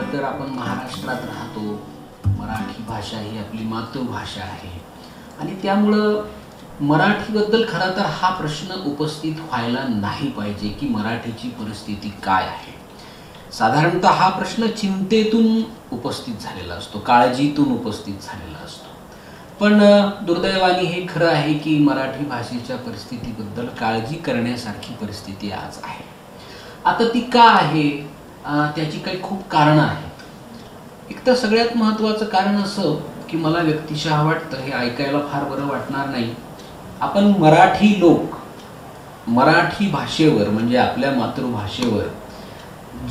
खरं तर आपण महाराष्ट्रात राहतो, मराठी भाषा ही आपली मातृभाषा आहे आणि त्यामुळं मराठीबद्दल खरं तर हा प्रश्न उपस्थित व्हायला नाही पाहिजे की मराठीची परिस्थिती काय आहे. साधारणतः हा प्रश्न चिंतेतून उपस्थित झालेला असतो, काळजीतून उपस्थित झालेला असतो. पण दुर्दैवाने हे खरं आहे की मराठी भाषेच्या परिस्थितीबद्दल काळजी करण्यासारखी परिस्थिती आज आहे. आता ती का आहे, त्याची काही खूप कारणं आहेत. एक तर सगळ्यात महत्त्वाचं कारण असं की मला व्यक्तिशः वाटतं, हे ऐकायला फार बरं वाटणार नाही, आपण मराठी लोक मराठी भाषेवर म्हणजे आपल्या मातृभाषेवर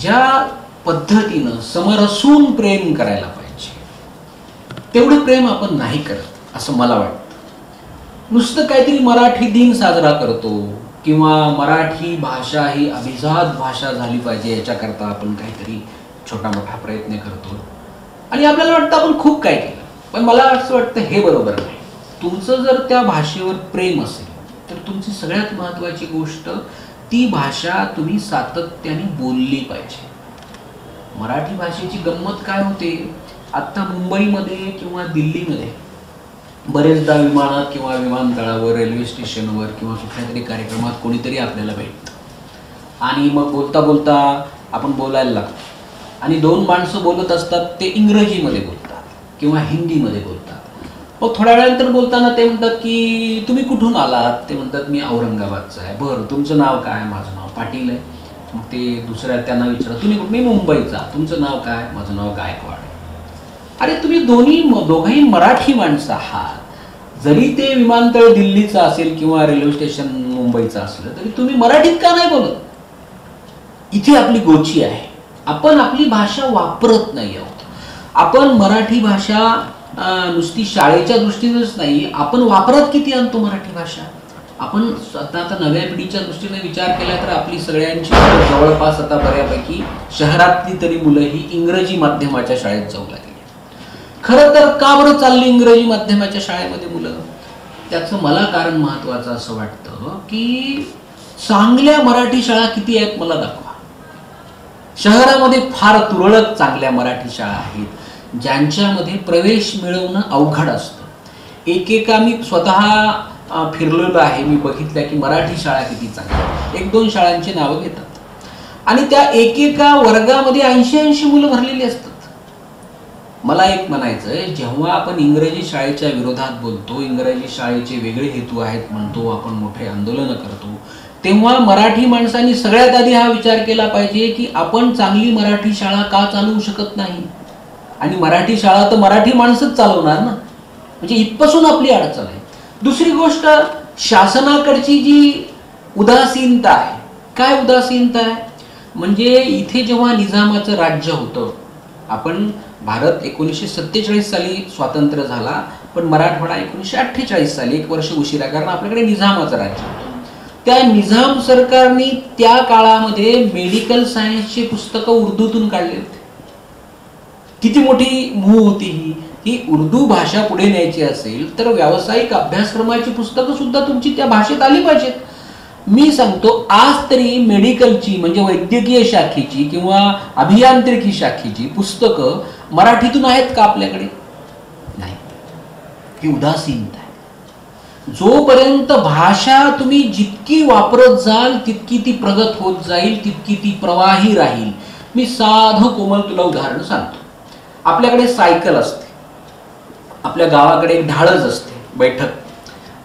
ज्या पद्धतीनं समरसून प्रेम करायला पाहिजे तेवढं प्रेम आपण नाही करत असं मला वाटतं. नुसतं काहीतरी मराठी दिन साजरा करतो किंवा मराठी भाषा ही अभिजात भाषा झाली पाहिजे याच्याकरता आपण काहीतरी छोटा मोठा प्रयत्न करतो आणि आपल्याला वाटतं आपण खूप काय केलं. पण मला असं वाटतं हे बरोबर नाही. तुमचं जर त्या भाषेवर प्रेम असेल तर तुमची सगळ्यात महत्त्वाची गोष्ट ती भाषा तुम्ही सातत्याने बोलली पाहिजे. मराठी भाषेची गंमत काय होते, आत्ता मुंबईमध्ये किंवा दिल्लीमध्ये बरेचदा विमानात किंवा विमानतळावर, रेल्वे स्टेशनवर किंवा कुठल्या तरी कार्यक्रमात कोणीतरी आपल्याला भेटतं आणि मग बोलता बोलता आपण बोलायला लागतो आणि दोन माणसं बोलत असतात, ते इंग्रजीमध्ये बोलतात किंवा हिंदीमध्ये बोलतात. मग थोड्या वेळानंतर बोलताना ते म्हणतात की तुम्ही कुठून आलात, ते म्हणतात मी औरंगाबादचा आहे. बरं, तुमचं नाव काय? माझं नाव पाटील आहे. मग ते दुसऱ्या त्यांना विचारतात तुम्ही मी मुंबईचा, तुमचं नाव काय? माझं नाव गायकवाड आहे. अरे तुम्ही दोघंही मराठी माणसं आहात, जरी ते विमानतळ दिल्लीचं असेल किंवा रेल्वे स्टेशन मुंबईचं असलं तरी तुम्ही मराठीत का नाही बोलत? इथे आपली गोची आहे. आपण आपली भाषा वापरत नाही आहोत. आपण मराठी भाषा नुसती शाळेच्या दृष्टीनेच नाही, आपण वापरात किती आणतो मराठी भाषा. आपण आता नव्या पिढीच्या दृष्टीने विचार केला तर आपली सगळ्यांची जवळपास आता बऱ्यापैकी शहरातली तरी मुलं ही इंग्रजी माध्यमाच्या शाळेत जाऊ लागली. खरं तर का बरं चालली इंग्रजी माध्यमाच्या शाळेमध्ये मुलं? त्याचं मला कारण महत्त्वाचं असं वाटतं की चांगल्या मराठी शाळा किती आहेत मला दाखवा. शहरामध्ये फार तुरळक चांगल्या मराठी शाळा आहेत ज्यांच्यामध्ये प्रवेश मिळवणं अवघड असतं. एकेका मी स्वतः फिरलेलो आहे, मी बघितलं की मराठी शाळा किती चांगल्या, एक दोन शाळांची नावं घेतात आणि त्या एकेका वर्गामध्ये 80-80 मुलं भरलेली असतात. मला एक म्हणायचं आहे, जेव्हा आपण इंग्रजी शाळेच्या विरोधात बोलतो, इंग्रजी शाळेचे वेगळे हेतू आहेत म्हणतो, आपण मोठे आंदोलनं करतो, तेव्हा मराठी माणसांनी सगळ्यात आधी हा विचार केला पाहिजे की आपण चांगली मराठी शाळा का चालवू शकत नाही. आणि मराठी शाळा तर मराठी माणसंच चालवणार ना, म्हणजे इथपासून आपली अडचण आहे. दुसरी गोष्ट, शासनाकडची जी उदासीनता आहे. काय उदासीनता आहे म्हणजे इथे जेव्हा निजामाचं राज्य होतं, आपण भारत 1947 साली स्वातंत्र्य झाला, पण मराठवाडा 1948 साली, एक वर्ष उशिरा, कारण आपल्याकडे निजामाचं राज्य होतं. त्या निजाम सरकारने त्या काळामध्ये मेडिकल सायन्सची पुस्तकं उर्दूतून काढली होती. किती मोठी मूळ होती ही उर्दू भाषा पुढे न्यायची असेल तर व्यावसायिक अभ्यासक्रमाची पुस्तकं सुद्धा तुमची त्या भाषेत आली पाहिजेत. मी सांगतो, आज तरी मेडिकलची म्हणजे वैद्यकीय शाखेची किंवा अभियांत्रिकी शाखेची पुस्तकं मराठीतून आहेत का आपल्याकडे? नाही. ही उदासीनता आहे. जोपर्यंत भाषा तुम्ही जितकी वापरत जाल तितकी ती प्रगत होत जाईल, तितकी ती प्रवाही राहील. मी साधं कोमल तुला उदाहरण सांगतो. आपल्याकडे सायकल असते, आपल्या गावाकडे एक ढाळच असते, बैठक,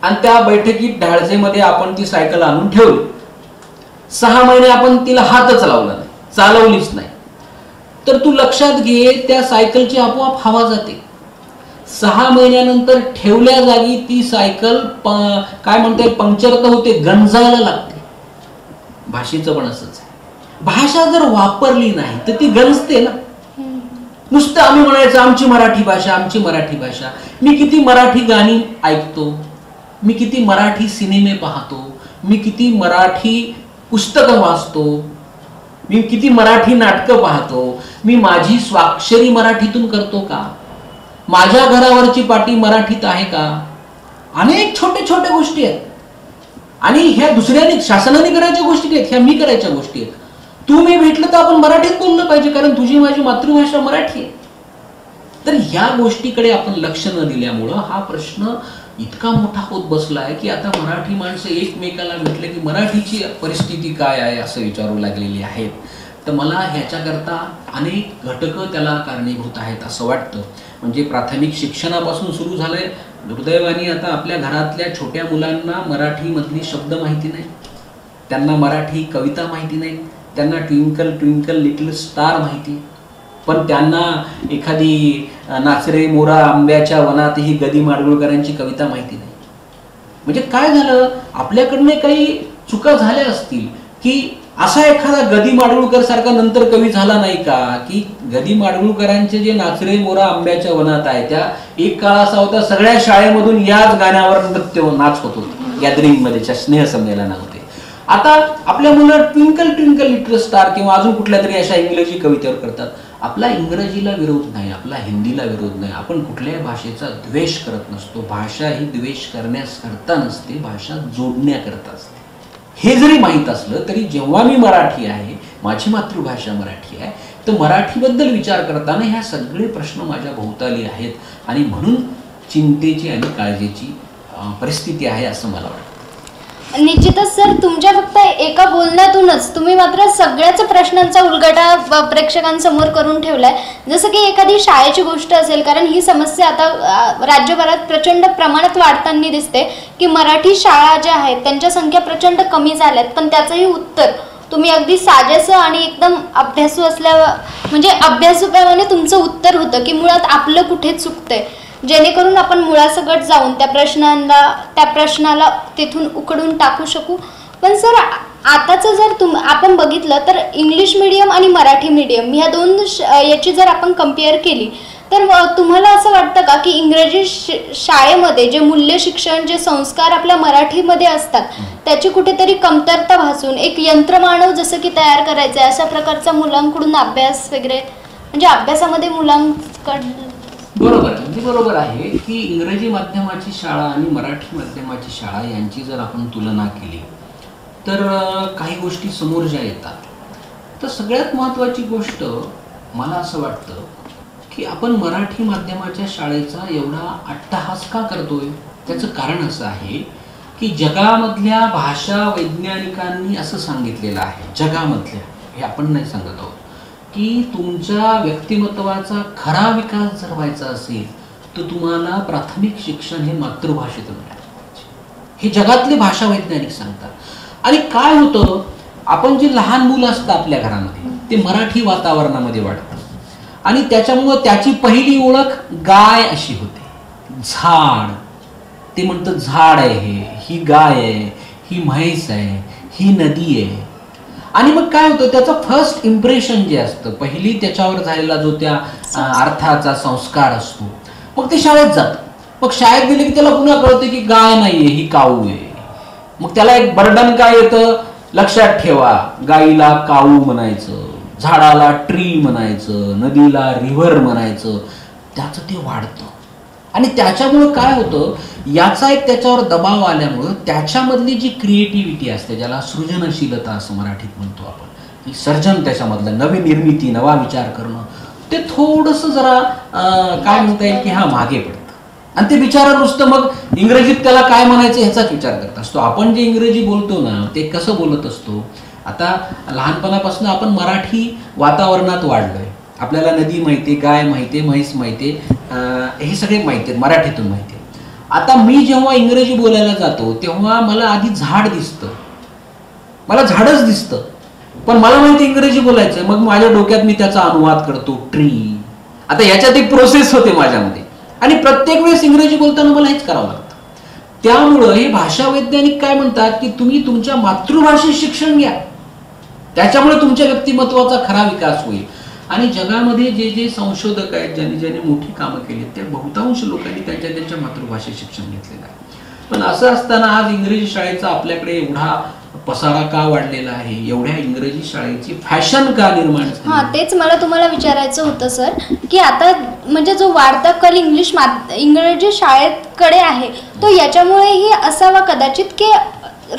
आणि त्या बैठकीत ढाळजेमध्ये आपण ती सायकल आणून ठेवली. 6 महिने आपण तिला हातच लावला नाही, चालवलीच नाही, तर तू लक्षात घे त्या सायकलची आपोआप हवा जाते. 6 महिन्यानंतर ठेवल्या जागी ती सायकल काय म्हणते, पंक्चर तर होते, गंजायला लागते. भाषेचं पण असंच आहे. भाषा जर वापरली नाही तर ती गंजते ना. नुसतं आम्ही म्हणायचं आमची मराठी भाषा, आमची मराठी भाषा. मी किती मराठी गाणी ऐकतो, मी किती मराठी सिनेमे पाहतो, मी किती मराठी पुस्तकं वाचतो, मी किती मराठी नाटकं पाहतो. मी माझी स्वाक्षरी मराठीतून करतो का? माझ्या घरावरची पाटी मराठीत आहे का? अनेक छोटे छोटे गोष्टी आहेत आणि ह्या दुसऱ्याने शासनाने करायच्या गोष्टी आहेत, ह्या मी करायच्या गोष्टी आहेत. मी भेटलं तर आपण मराठीत बोललं पाहिजे, कारण तुझी माझी मातृभाषा मराठी आहे. तर ह्या गोष्टीकडे आपण लक्ष न दिल्यामुळं हा प्रश्न इतका मोठा होत बसलाय की आता मराठी माणसं एकमेकाला भेटले की मराठीची परिस्थिती काय आहे असं विचारू लागलेली आहेत. तर मला ह्याच्याकरता अनेक घटकं त्याला कारणीभूत आहेत असं वाटतं. म्हणजे प्राथमिक शिक्षणापासून सुरू झालंय. दुर्दैवाने आता आपल्या घरातल्या छोट्या मुलांना मराठीमधली शब्द माहिती नाही, त्यांना मराठी कविता माहिती नाही, त्यांना ट्विंकल ट्विंकल लिटल स्टार माहिती, पण त्यांना एखादी नाचरे मोरा आंब्याच्या वनात ही गदी माडगुळकरांची कविता माहिती नाही. म्हणजे काय झालं, आपल्याकडनं काही चुका झाल्या असतील की असा एखादा गदी माडगुळकर सारखा नंतर कवी झाला नाही का, की गदी माडगुळकरांचे जे नाचरे मोरा आंब्याच्या वनात आहे त्या एक काळ असा होता सगळ्या शाळेमधून याच गाण्यावर नृत्य नाच होत होते, गॅदरिंग मध्ये स्नेह संमेलना होते. आता आपल्या मुलं ट्विंकल ट्विंकल लिटल स्टार किंवा अजून कुठल्या तरी अशा इंग्रजी कवितेवर करतात. आपला इंग्रजीला विरोध नाही, आपला हिंदीला विरोध नाही, आपण कुठल्याही भाषेचा द्वेष करत नसतो. भाषा ही द्वेष करण्याकरता नसते, भाषा जोडण्याकरता असते. हे जरी माहीत असलं तरी जेव्हा मी मराठी आहे, माझी मातृभाषा मराठी आहे, तर मराठीबद्दल विचार करताना ह्या सगळे प्रश्न माझ्या भोवताली आहेत आणि म्हणून चिंतेची आणि काळजीची परिस्थिती आहे असं मला वाटतं. निश्चितच सर, तुमच्या फक्त एका बोलण्यातूनच तुम्ही मात्र सगळ्याच प्रश्नांचा उलगडा प्रेक्षकांसमोर करून ठेवलाय. जसं की एखादी शाळेची गोष्ट असेल, कारण ही समस्या आता राज्यभरात प्रचंड प्रमाणात वाढताना दिसते की मराठी शाळा ज्या आहेत त्यांच्या संख्या प्रचंड कमी झाल्यात, पण त्याचंही उत्तर तुम्ही अगदी साजेसं आणि एकदम अभ्यासू म्हणजे अभ्यासूप्रमाणे तुमचं उत्तर होतं की मुळात आपलं कुठे चुकतंय, जेणेकरून आपण मुळासकट जाऊन त्या प्रश्नाला तिथून उकडून टाकू शकू. पण सर, आताचं जर आपण बघितलं तर इंग्लिश मीडियम आणि मराठी मीडियम ह्या दोन याची जर आपण कम्पेअर केली तर तुम्हाला असं वाटतं का की इंग्रजी शाळेमध्ये जे मूल्य शिक्षण, जे संस्कार आपल्या मराठीमध्ये असतात त्याची कुठेतरी कमतरता भासून एक यंत्रमानव जसं की तयार करायचं आहे अशा प्रकारचा मुलांकडून अभ्यास वगैरे, म्हणजे अभ्यासामध्ये मुलांकडून बरोबर अगदी बरोबर आहे की इंग्रजी माध्यमाची शाळा आणि मराठी माध्यमाची शाळा यांची जर आपण तुलना केली तर काही गोष्टी समोर ज्या येतात. तर सगळ्यात महत्त्वाची गोष्ट मला असं वाटतं की आपण मराठी माध्यमाच्या शाळेचा एवढा अट्टहास का करतोय. त्याचं कारण असं आहे की जगामधल्या भाषा वैज्ञानिकांनी असं सांगितलेलं आहे, जगामधल्या, हे आपण नाही सांगत आहोत, की तुमच्या व्यक्तिमत्वाचा खरा विकास जर व्हायचा असेल तर तुम्हाला प्राथमिक शिक्षण हे मातृभाषेतून मिळालं पाहिजे. हे जगातले भाषा वैज्ञानिक सांगतात. आणि काय होतं, आपण जे लहान मुलं असतं आपल्या घरामध्ये ते मराठी वातावरणामध्ये वाढतं आणि त्याच्यामुळं त्याची पहिली ओळख गाय अशी होते. झाड, ते म्हणतं झाड आहे, ही गाय आहे, ही म्हैस आहे, ही नदी आहे. आणि मग काय होतं, त्याचं फर्स्ट इम्प्रेशन जे असतं, पहिली त्याच्यावर झालेला जो त्या अर्थाचा संस्कार असतो, मग ते शाळेत जातं. मग शाळेत गेले की त्याला पुन्हा कळतं की गाय नाहीये, ही काऊ आहे. मग त्याला एक बर्डन काय येतं, लक्षात ठेवा, गाईला काऊ म्हणायचं, झाडाला ट्री म्हणायचं, नदीला रिव्हर म्हणायचं. त्याचं ते वाढतं आणि त्याच्यामुळं काय होतं, याचा एक त्याच्यावर दबाव आल्यामुळं त्याच्यामधली जी क्रिएटिव्हिटी असते, ज्याला सृजनशीलता असं मराठीत म्हणतो आपण, की सर्जन, त्याच्यामधलं नवी निर्मिती, नवा विचार करणं, ते थोडंसं जरा काय म्हणता येईल की मागे पडतं. आणि ते बिचारा नुसतं मग इंग्रजीत त्याला काय म्हणायचं ह्याचाच विचार करत असतो. आपण जे इंग्रजी बोलतो ना ते कसं बोलत असतो, आता लहानपणापासून आपण मराठी वातावरणात वाढलोय, आपल्याला नदी माहिती, गाय माहिती, म्हैस माहिती, हे सगळे माहिती आहेत, मराठीतून माहिती आहे. आता मी जेव्हा इंग्रजी बोलायला जातो तेव्हा मला आधी झाड दिसतं, मला झाडच दिसतं, पण मला माहिती इंग्रजी बोलायचं, मग माझ्या डोक्यात मी त्याचा अनुवाद करतो, ट्री. आता ह्याच्यात एक प्रोसेस होते माझ्यामध्ये आणि प्रत्येक वेळेस इंग्रजी बोलताना मला हेच करावं लागतं. त्यामुळं हे भाषा वैज्ञानिक काय म्हणतात की तुम्ही तुमच्या मातृभाषेत शिक्षण घ्या, त्याच्यामुळे तुमच्या व्यक्तिमत्वाचा खरा विकास होईल. आणि जगामध्ये जे जे संशोधक आहेत, ज्यांनी मोठी कामं केली, त्या बहुतांश लोकांनी त्यांच्या मातृभाषेत शिक्षण घेतलेलं आहे. पण असं असताना आज इंग्रजी शाळेचा आपल्याकडे एवढा पसारा का वाढलेला आहे, एवढ्या इंग्रजी शाळेची फॅशन का निर्माण झाली? तेच मला तुम्हाला विचारायचं होतं सर, की आता म्हणजे जो वाढता कल इंग्रजी शाळेकडे आहे तो याच्यामुळेही असावा कदाचित की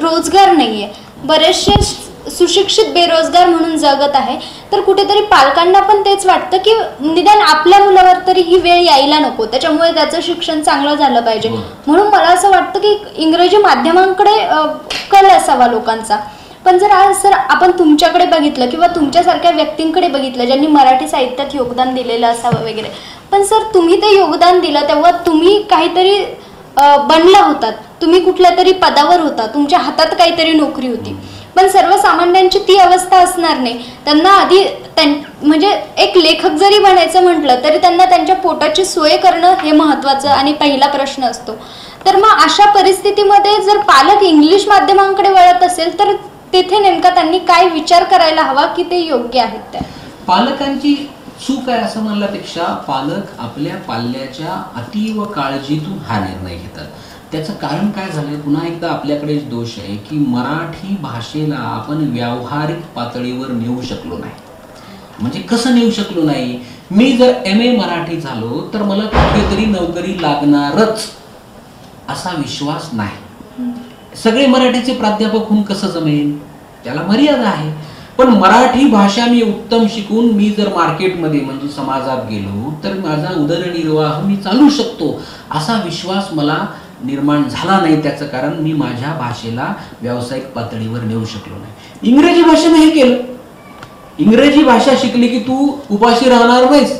रोजगार नाहीये. बरेचसे सुशिक्षित बेरोजगार म्हणून जगत आहे, तर कुठेतरी पालकांना पण तेच वाटतं की निदान आपल्या मुलावर तरी ही वेळ यायला नको, त्याच्यामुळे त्याचं शिक्षण चांगलं झालं पाहिजे. म्हणून मला असं वाटतं की इंग्रजी माध्यमांकडे कल असावा लोकांचा. पण जर आज सर आपण तुमच्याकडे बघितलं किंवा तुमच्यासारख्या व्यक्तींकडे बघितलं ज्यांनी मराठी साहित्यात योगदान दिलेलं असावं वगैरे, पण सर तुम्ही ते योगदान दिलं तेव्हा तुम्ही काहीतरी बनला होतात, तुम्ही कुठल्या तरी पदावर होता, तुमच्या हातात काहीतरी नोकरी होती. पण सर्वसामान्यांची ती अवस्था असणार नाही. त्यांना आधी म्हणजे एक लेखक जरी बनायचं म्हटलं तरी त्यांना त्यांच्या पोटाची सोय करणं हे महत्त्वाचं आणि पहिला प्रश्न असतो. तर मग अशा परिस्थितीमध्ये जर पालक इंग्लिश माध्यमांकडे वळत असेल तर तिथे नेमका त्यांनी काय विचार करायला हवा की ते योग्य आहेत? त्या पालकांची चूक आहे असं म्हणण्यापेक्षा पालक आपल्या पाल्याच्या अतीव काळजीतून हा निर्णय घेतात. त्याचं कारण काय झालंय, पुन्हा एकदा आपल्याकडे दोष आहे की मराठी भाषेला आपण व्यावहारिक पातळीवर नेऊ शकलो नाही. म्हणजे कसं नेऊ शकलो नाही, मी जर MA मराठी झालो तर मला कुठेतरी नोकरी लागणारच असा विश्वास नाही. सगळे मराठीचे प्राध्यापक होऊन कसं जमेल, त्याला मर्यादा आहे. पण मराठी भाषा मी उत्तम शिकून मी जर मार्केटमध्ये म्हणजे समाजात गेलो तर माझा उदरनिर्वाह मी चालू शकतो असा विश्वास मला निर्माण झाला नाही. त्याचं कारण मी माझ्या भाषेला व्यावसायिक पातळीवर नेऊ शकलो नाही. इंग्रजी भाषेने हे केलं. इंग्रजी भाषा शिकली की तू उपाशी राहणार नाहीस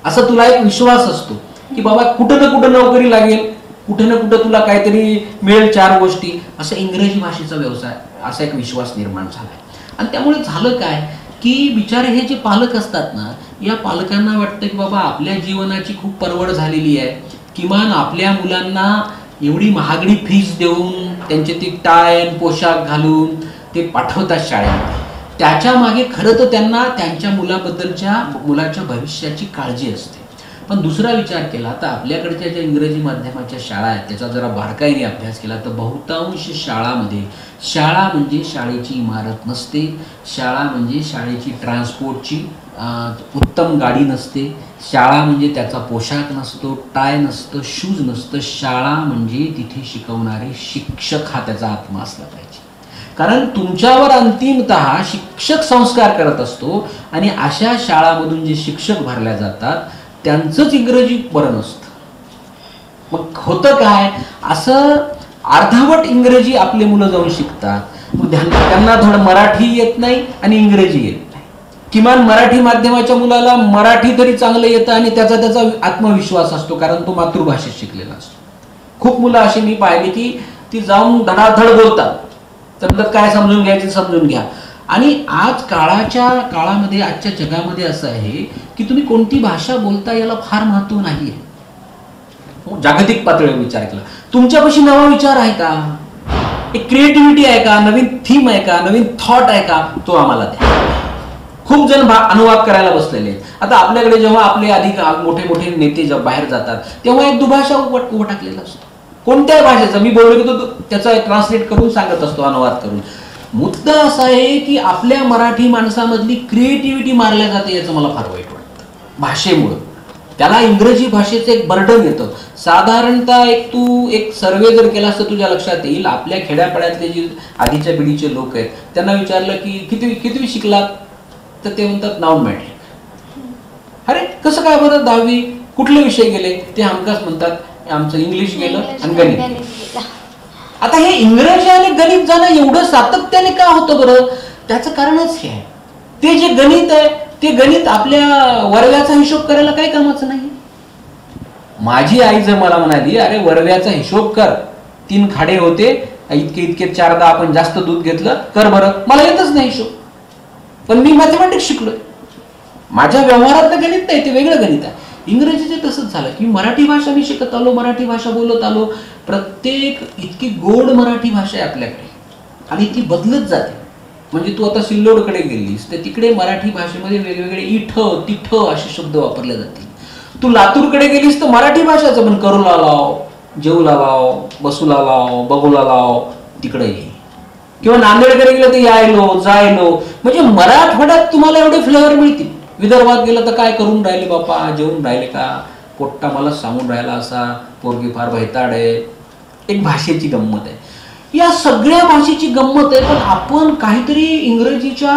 असा तुला एक विश्वास असतो की बाबा कुठं ना कुठं नोकरी लागेल, कुठे ना कुठं तुला काहीतरी मिळेल, 4 गोष्टी, असं इंग्रजी भाषेचा व्यवसाय असा एक विश्वास निर्माण झालाय. आणि त्यामुळे झालं काय की बिचारे हे जे पालक असतात ना, या पालकांना वाटतं की बाबा आपल्या जीवनाची खूप परवड झालेली आहे, किमान आपल्या मुलांना एवढी महागडी फीस देऊन त्यांचे ते टाय पोशाख घालून ते पाठवतात शाळेमध्ये. त्याच्या मागे खरं तर त्यांना त्यांच्या मुलाच्या भविष्याची काळजी असते. पण दुसरा विचार केला तर आपल्याकडच्या ज्या इंग्रजी माध्यमाच्या शाळा आहेत त्याचा जरा बारकाईने अभ्यास केला तर बहुतांश शाळामध्ये शाळा म्हणजे शाळेची इमारत नसते, शाळा म्हणजे शाळेची ट्रान्सपोर्टची उत्तम गाडी नसते, शाळा म्हणजे त्याचा पोशाख नसतो, टाय नसतं, शूज नसतं. शाळा म्हणजे तिथे शिकवणारे शिक्षक हा त्याचा आत्मा असला पाहिजे. कारण तुमच्यावर अंतिमतः शिक्षक संस्कार करत असतो आणि अशा शाळामधून जे शिक्षक भरल्या जातात त्यांचंच इंग्रजी बरं नसतं. मग होतं काय, असं अर्धवट इंग्रजी आपले मुलं जाऊन शिकतात. मग त्यांना थोडं मराठी येत नाही आणि इंग्रजी येत नाही. किमान मराठी माध्यमाच्या मुलाला मराठी तरी चांगलं येतं आणि त्याचा आत्मविश्वास असतो कारण तो मातृभाषेत शिकलेला असतो. खूप मुलं अशी मी पाहिली की ती जाऊन धडाधड बोलतात, तर काय समजून घ्यायचं समजून घ्या. आणि आज काळामध्ये आजच्या जगामध्ये असं आहे की तुम्ही कोणती भाषा बोलता याला फार महत्व नाही आहे. जागतिक पातळीवर विचार केला, तुमच्यापाशी नवा विचार आहे का, एक क्रिएटिव्हिटी आहे का, नवीन थीम आहे का, नवीन थॉट आहे का, तो आम्हाला द्या. खूप जण अनुवाद करायला बसलेले आहेत. आता आपल्याकडे जेव्हा आपले अधिक मोठे मोठे नेते जेव्हा बाहेर जातात तेव्हा एक दुभाषा उभा टाकलेला असतो. कोणत्याही भाषेचा मी बोललो की तो त्याचा ट्रान्सलेट करून सांगत असतो, अनुवाद करून. मुद्दा असा आहे की आपल्या मराठी माणसामधली क्रिएटिव्हिटी मारल्या जाते याचं मला फार वाईट वाटतं भाषेमुळं. त्याला इंग्रजी भाषेचं एक बर्डन येतं. साधारणतः तू एक सर्वे जर केला तर तुझ्या लक्षात येईल, आपल्या खेड्यापाड्यातले जे आधीच्या पिढीचे लोक आहेत त्यांना विचारलं की किती शिकलात तर ते म्हणतात नाऊन मॅट्रिक. अरे कसं काय बरं 10वी कुठले विषय गेले, ते हमखास म्हणतात आमचं इंग्लिश गेलं आणि गणित गेलं. आता हे इंग्रजी आणि गणित जाणं एवढं सातत्याने का होतं बरं, त्याचं कारणच हे आहे, ते जे गणित आहे ते गणित आपल्या वर्गाचा हिशोब करायला काही कामाचं नाही. माझी आई जर मला म्हणाली अरे वर्गाचा हिशोब कर, 3 खाडे होते, इतके 4दा आपण जास्त दूध घेतलं, कर बरं. मला येतच नाही हिशोब, पण मी मॅथमॅटिक्स शिकलोय. माझ्या व्यवहारातलं गणित नाही, ते वेगळं गणित आहे. इंग्रजीचे तसंच झालं की मराठी भाषा मी शिकत आलो, मराठी भाषा बोलत आलो. प्रत्येक इतकी गोड मराठी भाषा आहे आपल्याकडे आणि ती बदलत जाते. म्हणजे तू आता सिल्लोडकडे गेलीस तर तिकडे मराठी भाषेमध्ये वेगवेगळे इठ तिठ असे शब्द वापरले जातील. तू लातूरकडे गेलीस तर मराठी भाषाचं पण करूला लाव, जेवला लाव, बसूला लाव, बघूला लाव तिकडे ये. किंवा नांदेडकडे गेलं तर यायलो जायलो. म्हणजे मराठवाड्यात तुम्हाला एवढे फ्लेवर मिळतील. विदर्भात गेलं तर काय करून राहिले बापा, जेवून राहिले का, पोट्टा मला सांगून राहिला असा, पोरगी फार भैताड आहे. एक भाषेची गंमत आहे. या सगळ्या भाषेची गंमत आहे. पण आपण काहीतरी इंग्रजीच्या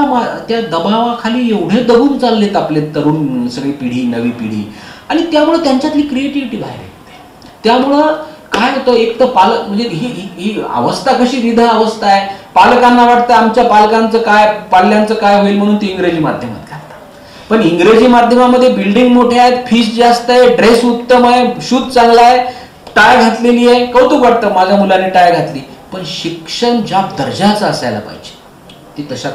त्या दबावाखाली एवढे दबून चाललेत आपले तरुण सगळी पिढी, नवी पिढी, आणि त्यामुळे त्यांच्यातली क्रिएटिव्हिटी बाहेर येते. त्यामुळं काय होतं, एक तर पालक म्हणजे ही अवस्था कशी रिध अवस्था आहे. पालकांना वाटतं आमच्या पाल्यांचं काय होईल म्हणून ते इंग्रजी माध्यमात घालतात. पण इंग्रजी माध्यमामध्ये बिल्डिंग मोठे आहेत, फीस जास्त आहे, ड्रेस उत्तम आहे, शूज चांगला आहे, टाय घातलेली आहे, कौतुक वाटतं माझ्या मुलाने टाय घातली. पण शिक्षण ज्या दर्जाचं असायला पाहिजे ते तशा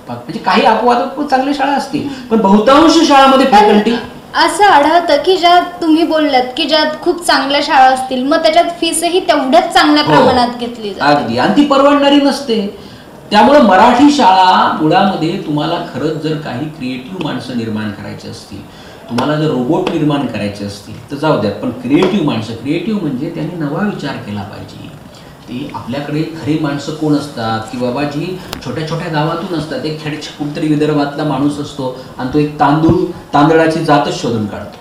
म्हणजे काही अपवाद चांगल्या शाळा असतील, पण बहुतांश शाळांमध्ये फॅकल्टी असं आढळतं की ज्यात तुम्ही बोललात की ज्यात खूप चांगल्या शाळा असतील मग त्याच्यात फीसही तेवढ्याच चांगल्या प्रमाणात घेतली जाते अगदी, आणि ती परवडणारी नसते. त्यामुळे मराठी शाळा मुळामध्ये तुम्हाला खरंच जर काही क्रिएटिव्ह माणसं निर्माण करायची असतील, तुम्हाला जर रोबोट निर्माण करायचे असतील तर जाऊ द्यात, पण क्रिएटिव्ह माणसं, क्रिएटिव्ह म्हणजे त्यांनी नवा विचार केला पाहिजे. ते आपल्याकडे खरी माणसं कोण असतात की बाबा जी छोट्या छोट्या गावातून असतात. एक कुठतरी विदर्भातला माणूस असतो आणि तो एक तांदळाची जातच शोधून काढतो.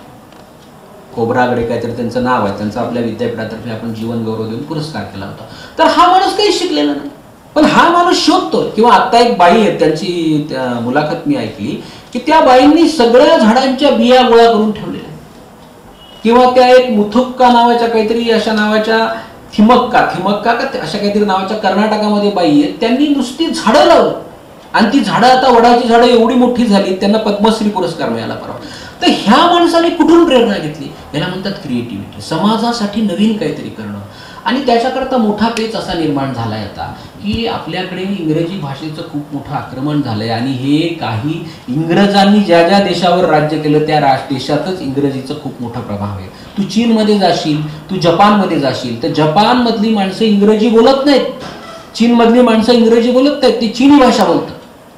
खोबरागडे काहीतरी त्यांचं नाव आहे, त्यांचा आपल्या विद्यापीठातर्फे आपण जीवन गौरव देऊन पुरस्कार केला होता. तर हा माणूस काही शिकलेला नाही, पण हा माणूस शोधतो. किंवा आता एक बाई आहे, त्यांची मुलाखत मी ऐकली की त्या बाईंनी सगळ्या झाडांच्या बिया गोळा करून ठेवलेल्या. किंवा त्या एक मुथुक्का नावाच्या काहीतरी अशा नावाच्या थिमक्का का अशा काहीतरी नावाच्या कर्नाटकामध्ये बाई आहेत, त्यांनी नुसती झाडं लावली आणि ती झाडं आता वडाची झाडं एवढी मोठी झाली, त्यांना पद्मश्री पुरस्कार मिळाला परवा. तर ह्या माणसाने कुठून प्रेरणा घेतली? याला म्हणतात क्रिएटिव्हिटी. समाजासाठी नवीन काहीतरी करणं. आणि त्याच्याकरता मोठा पेच असा निर्माण झालाय आता की आपल्याकडे इंग्रजी भाषेचं खूप मोठं आक्रमण झालंय. आणि हे काही इंग्रजांनी ज्या ज्या देशावर राज्य केलं त्या देशातच इंग्रजीचं खूप मोठा प्रभाव आहे. तू चीनमध्ये जाशील, तू जपानमध्ये जाशील तर जपानमधली माणसं इंग्रजी बोलत नाहीत, चीनमधली माणसं इंग्रजी बोलत नाहीत, ती चीनी भाषा बोलतात.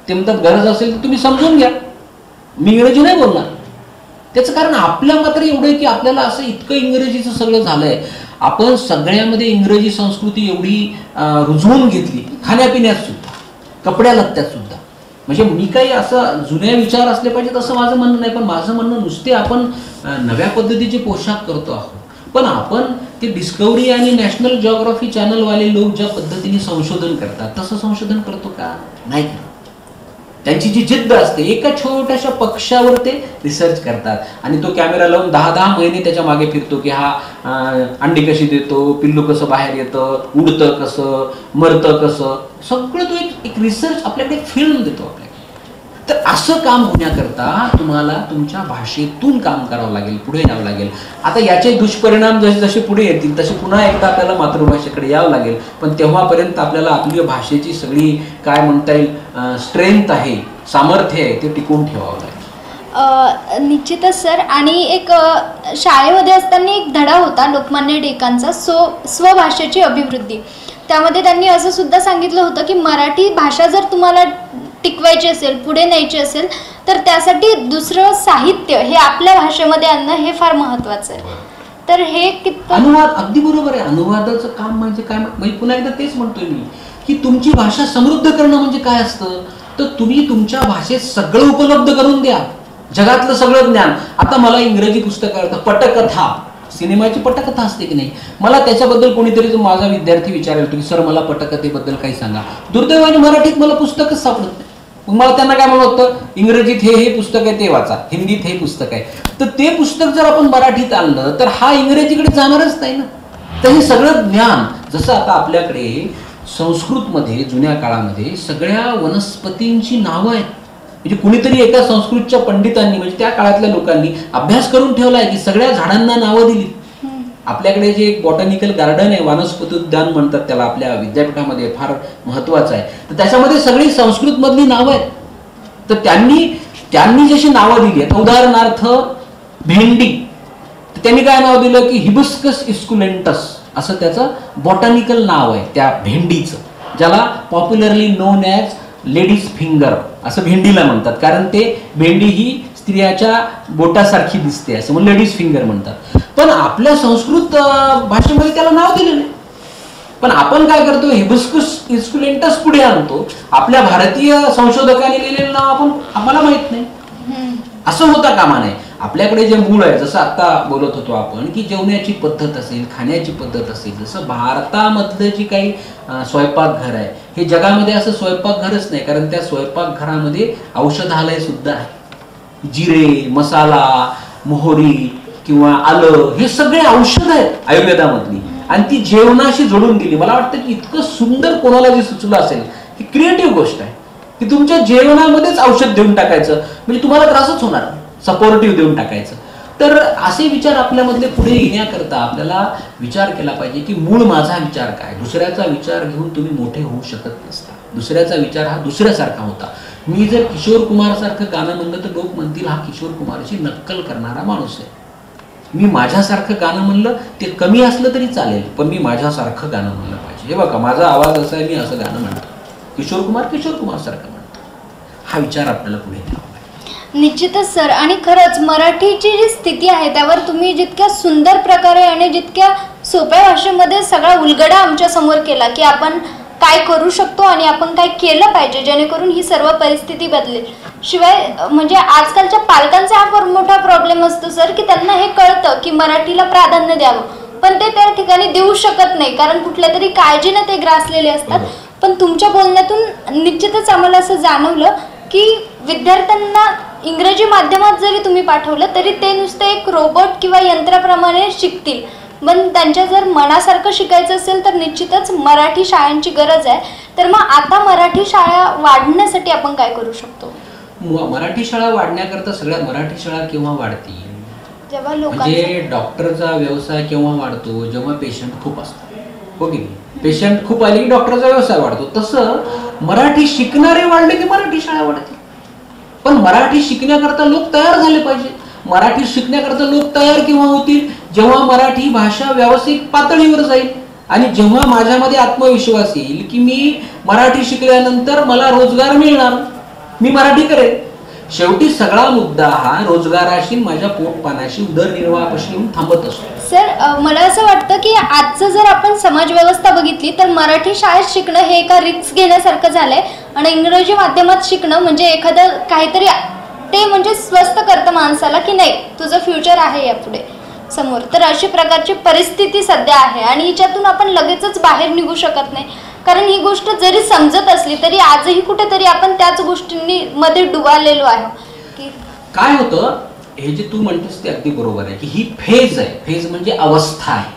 ते म्हणतात गरज असेल तर तुम्ही समजून घ्या, मी इंग्रजी नाही बोलणार. त्याचं कारण आपल्या मात्र एवढं आहे की आपल्याला असं इतकं इंग्रजीचं सगळं झालंय. आपण सगळ्यामध्ये इंग्रजी संस्कृती एवढी रुजवून घेतली, खाण्यापिण्यात सुद्धा, कपड्या लत्त्यात सुद्धा. म्हणजे मी काही असं जुन्या विचार असले पाहिजेत असं माझं म्हणणं नाही, पण माझं म्हणणं नुसते आपण नव्या पद्धतीचे पोशाख करतो आहोत, पण आपण ते डिस्कवरी आणि नॅशनल जिओग्राफी चॅनलवाले लोक ज्या पद्धतीने संशोधन करतात तसं संशोधन करतो का? नाही करत. त्यांची जी जिद्द असते, एका छोट्याशा पक्षावर ते रिसर्च करतात आणि तो कॅमेरा लावून 10-10 महिने त्याच्या मागे फिरतो की हा अंडी कशी देतो, पिल्लू कसं बाहेर येतं, उडतं कसं, मरतं कसं, सगळं तो एक रिसर्च आपल्याकडे फिल्म देतो आपल्याकडे. तर असं काम होण्याकरता तुम्हाला तुमच्या भाषेतून काम करावं लागेल, पुढे न्यावं लागेल. आता याचे दुष्परिणाम जसे जसे पुढे येतील तसे पुन्हा एकदा आपल्याला मातृभाषेकडे यावं लागेल. पण तेव्हापर्यंत आपल्याला आपली भाषेची सगळी काय म्हणता येईल स्ट्रेंथ आहे, सामर्थ्य आहे, ते टिकवून ठेवावं लागेल. निश्चितच सर. आणि एक शाळेमध्ये असताना एक धडा होता लोकमान्य टिळकांचा, स्वभाषेची अभिवृद्धी. त्यामध्ये त्यांनी असं सुद्धा सांगितलं होतं की मराठी भाषा जर तुम्हाला टिकवायची असेल, पुढे न्यायची असेल तर त्यासाठी दुसरं साहित्य हे आपल्या भाषेमध्ये आणणं हे फार महत्त्वाचं आहे. तर हे कितपत अनुवाद, अगदी बरोबर आहे. अनुवादाचं काम म्हणजे काय, म्हणजे पुन्हा एकदा तेच म्हणतोय मी की तुमची भाषा समृद्ध करणं म्हणजे काय असतं, तर तुम्ही तुमच्या भाषेत सगळं उपलब्ध करून द्या, जगातलं सगळं ज्ञान. आता मला इंग्रजी पुस्तकं, पटकथा, सिनेमाची पटकथा असते की नाही, मला त्याच्याबद्दल कोणीतरी जो माझा विद्यार्थी विचारेल की सर मला पटकथेबद्दल काही सांगा, दुर्दैवाने मराठीत मला पुस्तकच सापडत नाही. मग मला त्यांना काय म्हणत होतं, इंग्रजीत हे पुस्तक आहे ते वाचा, हिंदीत हे पुस्तक आहे. तर ते पुस्तक जर आपण मराठीत आणलं तर हा इंग्रजीकडे जाणारच नाही ना. तर हे सगळं ज्ञान, जसं आता आपल्याकडे संस्कृतमध्ये जुन्या काळामध्ये सगळ्या वनस्पतींची नावं आहेत. म्हणजे कुणीतरी एका संस्कृतच्या पंडितांनी म्हणजे त्या काळातल्या लोकांनी अभ्यास करून ठेवला आहे की सगळ्या झाडांना नावं दिली. आपल्याकडे जे एक बॉटॅनिकल गार्डन आहे, वनस्पती उद्यान म्हणतात त्याला, आपल्या विद्यापीठामध्ये फार महत्वाचं आहे. तर त्याच्यामध्ये सगळी संस्कृत मधली नावं आहेत. तर त्यांनी जशी नावं दिली आहेत, उदाहरणार्थ भेंडी, तर त्यांनी काय नाव दिलं की हिबिस्कस इस्कुलेंटस असं त्याचं बॉटॅनिकल नाव आहे त्या भेंडीचं, ज्याला popularly non as ladies finger असं भेंडीला म्हणतात. कारण ते भेंडी ही स्त्रियाच्या बोटासारखी दिसते असं म्हणून लेडीज फिंगर म्हणतात. पण आपल्या संस्कृत भाषेमध्ये त्याला नाव दिलं नाही. पण आपण काय करतो, हिबिस्कस इस्कुलेंटस पुढे आणतो. आपल्या भारतीय संशोधकांनी लिहिलेलं नाव आम्हाला माहित नाही. असं होता कामा नये. आपल्याकडे जे मूळ आहे, जसं आता बोलत होतो आपण की जेवण्याची पद्धत असेल, खाण्याची पद्धत असेल, जसं भारतामधलं जी काही स्वयंपाकघर आहे, हे जगामध्ये असं स्वयंपाकघरच नाही, कारण त्या स्वयंपाकघरामध्ये औषधालय सुद्धा आहे. जिरे, मसाला, मोहरी किंवा आलं हे सगळे औषध आहेत आयुर्वेदामधली, आणि ती जेवणाशी जोडून दिली. मला वाटतं की इतकं सुंदर कोणाला जे सुचलं असेल, ही क्रिएटिव्ह गोष्ट आहे की तुमच्या जेवणामध्येच औषध देऊन टाकायचं, म्हणजे तुम्हाला त्रासच होणार, सपोर्टिव्ह देऊन टाकायचं. तर असे विचार आपल्यामधले पुढे येण्याकरता आपल्याला विचार केला पाहिजे की मूळ माझा विचार काय. दुसऱ्याचा विचार घेऊन तुम्ही मोठे होऊ शकत नसता. दुसऱ्याचा विचार हा दुसऱ्यासारखा होता. मी जर किशोर कुमार सारखं गाणं म्हणलं तर लोक म्हणतील हा किशोर कुमारची नक्कल करणारा माणूस आहे. मी माझ्यासारखं गाणं म्हणलं ते कमी असलं तरी चालेल, पण मी माझ्यासारखं गाणं म्हणलं पाहिजे. हे बघा, माझा आवाज असा आहे, मी असं गाणं म्हणतो. किशोर कुमार सारखं म्हणतो. हा विचार आपल्याला पुढे न्यावा. निश्चितच सर. आणि खरंच मराठीची जी स्थिती आहे त्यावर तुम्ही जितक्या सुंदर प्रकारे आणि जितक्या सोप्या भाषेमध्ये सगळा उलगडा आमच्या समोर केला की आपण काय करू शकतो आणि आपण काय केलं पाहिजे जेणेकरून ही सर्व परिस्थिती बदलेल. शिवाय म्हणजे आजकालच्या पालकांचा हा फार मोठा प्रॉब्लेम असतो सर की त्यांना हे कळतं की मराठीला प्राधान्य द्यावं, पण ते त्या ठिकाणी देऊ शकत नाही, कारण कुठल्या तरी काळजीने ते ग्रासलेले असतात. पण तुमच्या बोलण्यातून निश्चितच आम्हाला असं जाणवलं की विद्यार्थ्यांना इंग्रजी माध्यमात जरी तुम्ही पाठवलं तरी ते नुसते एक रोबोट किंवा यंत्राप्रमाणे शिकतील. पण त्यांच्या जर मनासारखं शिकायचं असेल तर निश्चितच मराठी शाळांची गरज आहे. तर मग आता मराठी शाळा वाढण्यासाठी आपण काय करू शकतो? मराठी शाळा वाढण्याकरता सगळ्या मराठी शाळा केव्हा वाढतील? जेव्हा म्हणजे डॉक्टरचा व्यवसाय केव्हा वाढतो? जेव्हा पेशंट खूप असतात, हो की नाही? पेशंट खूप आले की डॉक्टरचा व्यवसाय वाढतो. तसं मराठी शिकणारे वाढले की मराठी शाळा वाढतील. पण मराठी शिकण्याकरता लोक तयार झाले पाहिजे. मराठी शिकण्याकरता लोक तयार केव्हा होतील? जेव्हा मराठी भाषा व्यावसायिक पातळीवर जाईल आणि जेव्हा माझ्यामध्ये आत्मविश्वास येईल की मी मराठी शिकल्यानंतर मला रोजगार मिळणार, मी मराठी करेन. शेवटी सगळा मुद्दा हा रोजगाराशी, माझ्या पोटपाण्याशी, उदरनिर्वाहापाशी येऊन थांबत असतो. सर, मला असं वाटतं की आजचं जर आपण समाज व्यवस्था बघितली तर मराठी शाळेत शिकणं हे एका रिस्क घेण्यासारखं झालंय आणि इंग्रजी माध्यमात शिकणं म्हणजे एखादं काहीतरी ते म्हणजे स्वस्त करतं माणसाला की नाही तुझं फ्युचर आहे यापुढे समोर. तर अशी प्रकारची परिस्थिती सध्या आहे आणि हिच्यातून आपण लगेचच बाहेर निघू शकत नाही, कारण ही गोष्ट जरी समजत असली तरी आजही कुठेतरी आपण त्याच गोष्टींनी मध्ये डुबालेलो आहे. की काय होतं, हे जे तू म्हणतेस ते अगदी बरोबर आहे की ही फेज आहे. फेज म्हणजे अवस्था आहे.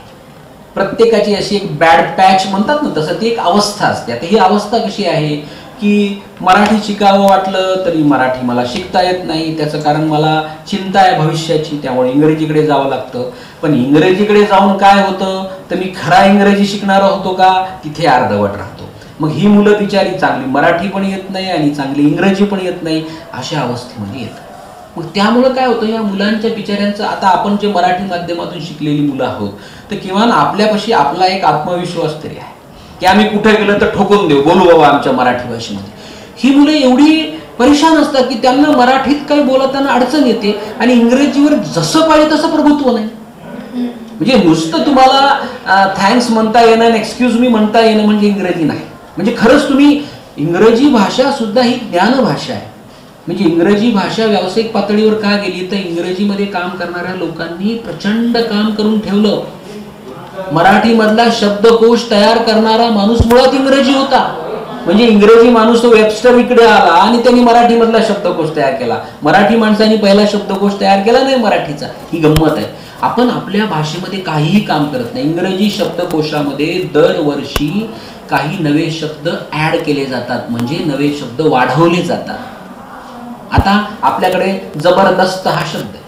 प्रत्येकाची अशी एक बॅड पॅच म्हणतात ना, तसं ती एक अवस्था असते. आता ही अवस्था कशी आहे की मराठी शिकावं वाटलं तरी मराठी मला शिकता येत नाही, त्याचं कारण मला चिंता आहे भविष्याची, त्यामुळे इंग्रजीकडे जावं लागतं. पण इंग्रजीकडे जाऊन काय होतं तर मी खरा इंग्रजी शिकणारा होतो का, तिथे अर्धवट राहतो. मग ही मुलं बिचारी चांगली मराठी पण येत नाही आणि चांगली इंग्रजी पण येत नाही, अशा अवस्थेमध्ये येतात. मग त्यामुळं काय होतं, या मुलांच्या बिचाऱ्यांचं, आता आपण जे मराठी माध्यमातून शिकलेली मुलं आहोत तर किमान आपल्यापाशी आपला एक आत्मविश्वास तरी आहे की आम्ही कुठे गेलं तर ठोकून देऊ, बोलू बाबा आमच्या मराठी भाषेमध्ये. ही मुलं एवढी परेशान असतात की त्यांना मराठीत काही बोलताना अडचण येते आणि इंग्रजीवर जसं पाहिजे तसं प्रभुत्व नाही. म्हणजे नुसतं तुम्हाला थँक्स म्हणता येणं आणि एक्सक्यूज मी म्हणता येणं म्हणजे इंग्रजी नाही. म्हणजे खरंच तुम्ही, इंग्रजी भाषा सुद्धा ही ज्ञान भाषा आहे. म्हणजे इंग्रजी भाषा व्यावसायिक पातळीवर का गेली तर इंग्रजीमध्ये काम करणाऱ्या लोकांनी प्रचंड काम करून ठेवलं. मराठीमधला शब्दकोश तयार करणारा माणूस मुळात इंग्रजी होता. म्हणजे इंग्रजी माणूस तो वेबस्टर इकडे आला आणि त्यांनी मराठीमधला शब्दकोश तयार केला. मराठी माणसांनी पहिला शब्दकोश तयार केला नाही मराठीचा. ही गंमत आहे. आपण आपल्या भाषेमध्ये काहीही काम करत नाही. इंग्रजी शब्दकोशामध्ये दरवर्षी काही नवे शब्द ऍड केले जातात, म्हणजे नवे शब्द वाढवले जातात. आता आपल्याकडे जबरदस्त हा शब्द आहे,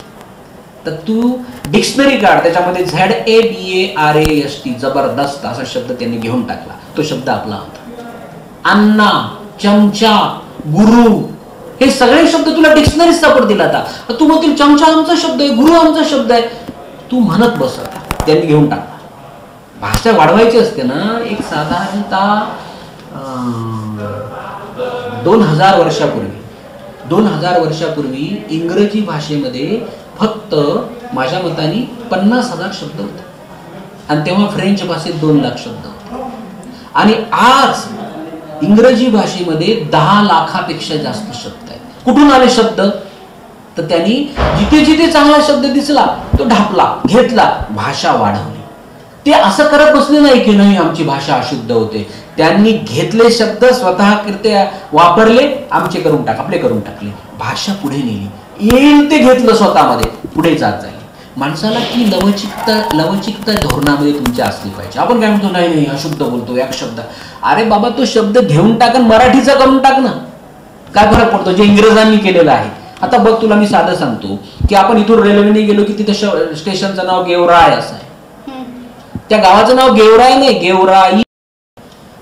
तर तू डिक्शनरी काढ, त्याच्यामध्ये ZABARAST जबरदस्त असा शब्द त्यांनी घेऊन टाकला. तो शब्द आपला होता. अन्ना, चमचा, गुरु, हे सगळे शब्द तुला डिक्शनरीत सापडतील. आता तू म्हणतील चमचा आमचा शब्द आहे, गुरु आमचा शब्द आहे, तू म्हणत बस. त्यांनी घेऊन टाकला. भाषा वाढवायची असते ना, एक साधारणतः 2000 वर्षापूर्वी इंग्रजी भाषेमध्ये फक्त माझ्या मताने 50,000 शब्द होते आणि तेव्हा फ्रेंच भाषेत 2 लाख शब्द होते. आणि आज इंग्रजी भाषेमध्ये 10 लाखापेक्षा जास्त शब्द आहेत. कुठून आले शब्द तर तर त्यांनी जिथे जिथे चांगला शब्द दिसला तो ढापला, घेतला, भाषा वाढवली. ते असं करत बसले नाही की नाही आमची भाषा अशुद्ध होते. त्यांनी घेतले शब्द स्वतः करते वापरले, आमचे करून आपले करून टाकले, भाषा पुढे नेली, येईल ते घेतलं स्वतःमध्ये, पुढे जात जाईल. माणसाला ती लवचिकता धोरणामध्ये तुमच्या असली पाहिजे. आपण काय म्हणतो नाही नाही अशुद्ध बोलतो एक शब्द, अरे बाबा तो शब्द घेऊन टाक आणि मराठीचा करून टाक ना, काय फरक पडतो जे इंग्रजांनी केलेलं आहे. आता बघ तुला मी साधं सांगतो की आपण इथून रेल्वेने गेलो की तिथे स्टेशनचं नाव गेवराई असं आहे. त्या गावाचं नाव गेवराई नाही, गेवराई.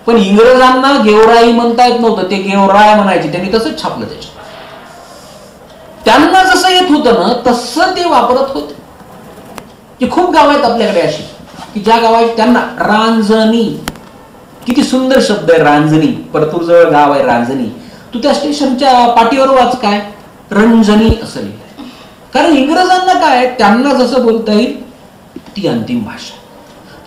पण इंग्रजांना गेवराई म्हणता येत नव्हतं, ते गेवराय म्हणायचे. त्यांनी तसंच छापलं त्याच्यात. त्यांना जसं येत होतं ना तसं ते वापरत होते. की खूप गाव आहेत आपल्याकडे अशी की ज्या गावात त्यांना रांजणी, किती सुंदर शब्द आहे रांजणी. परतूर जवळ गाव आहे रांजणी. तू त्या स्टेशनच्या पाठीवर वाच काय रंजनी असं लिहिलंय. कारण इंग्रजांना काय त्यांना जसं बोलता येईल ती अंतिम भाषा.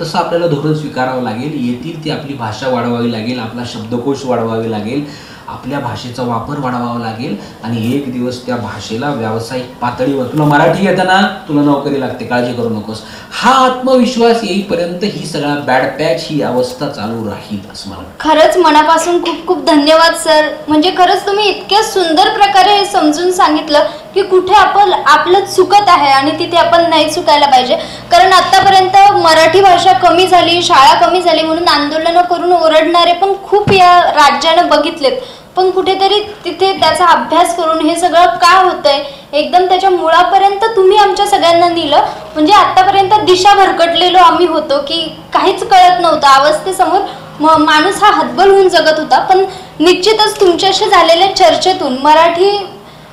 तसं आपल्याला धोरण स्वीकारावं लागेल. येतील ती आपली भाषा वाढवावी लागेल, आपला शब्दकोश वाढवावी लागेल, आपल्या भाषेचा वापर वाढवावा लागेल. आणि एक दिवस त्या भाषेला व्यावसायिक पातळीवर, तुला मराठी येतं ना, तुला नोकरी लागते, काळजी करू नकोस, हा आत्मविश्वास येईपर्यंत ही सगळा बॅड पॅच ही अवस्था चालू राहील असं मला. खरंच मनापासून खूप खूप धन्यवाद सर. म्हणजे खरंच तुम्ही इतक्या सुंदर प्रकारे हे समजून सांगितलं की कुठे आपलं चुकत आहे आणि तिथे आपण नाही चुकायला पाहिजे. कारण आतापर्यंत मराठी भाषा कमी झाली, शाळा कमी झाली म्हणून आंदोलनं करून ओरडणारे पण खूप या राज्यानं बघितलेत. पण कुठेतरी तिथे त्याचा अभ्यास करून हे सगळं का होतंय एकदम त्याच्या मुळापर्यंत तुम्ही आमच्या सगळ्यांना नेलं. म्हणजे आतापर्यंत दिशा भरकटलेलो आम्ही होतो की काहीच कळत नव्हतं, अवस्थेसमोर माणूस हा हतबल होऊन जगत होता. पण निश्चितच तुमच्याशी झालेल्या चर्चेतून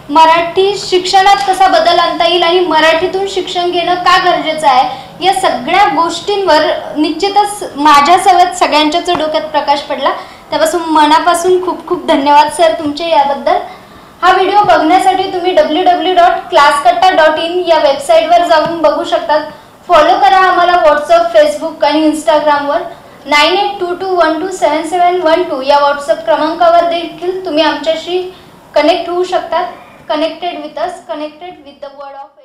मराठी शिक्षणात कसा बदल आणता येईल आणि मराठीतून शिक्षण घेणं का गरजेचं आहे या सगळ्या गोष्टींवर निश्चितच माझ्यासोबत सगळ्यांच्याच डोक्यात प्रकाश पडला. त्यापासून मनापासून खूप खूप धन्यवाद सर तुमचे याबद्दल. हा व्हिडिओ बघण्यासाठी तुम्ही www.classkatta.in या वेबसाईटवर जाऊन बघू शकतात. फॉलो करा आम्हाला व्हॉट्सअप, फेसबुक आणि इंस्टाग्रामवर. 9822127712 या व्हॉट्सअप क्रमांकावर देखील तुम्ही आमच्याशी कनेक्ट होऊ शकतात. Connected with us, connected with the word of